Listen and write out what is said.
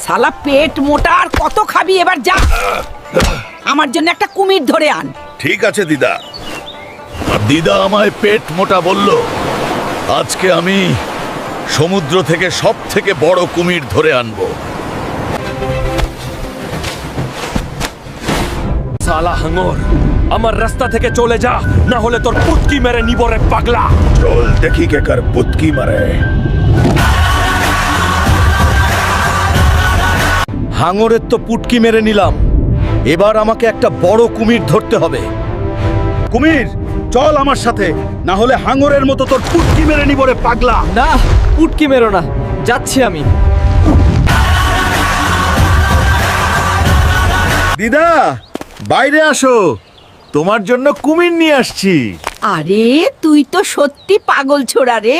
শালা পেট মোটা আর কত খাবি, এবার যা আমার জন্য একটা কুমির ধরে আন। ঠিক আছে দিদা। দিদা আমায় পেট মোটা বলল, আজকে আমি সমুদ্র থেকে সব থেকে বড় কুমির ধরে আনবো। শালা হাঙর, আমার রাস্তা থেকে চলে যা, না হলে তোর পুতকি মেরে নিব রে পাগলা। চল দেখি কে কার পুতকি মারে। হাঙরের তো পুটকি মেরে নিলাম, এবার আমাকে একটা বড় কুমির ধরতে হবে। কুমির চল আমার সাথে, না হলে হাঙরের মতো তোর পুটকি মেরে নিব রে পাগলা। না, পুটকি মেরো না, যাচ্ছি আমি। দিদা বাইরে আসো, তোমার জন্য কুমির নিয়ে আসছি। আরে তুই তো সত্যি পাগল ছোড়া রে।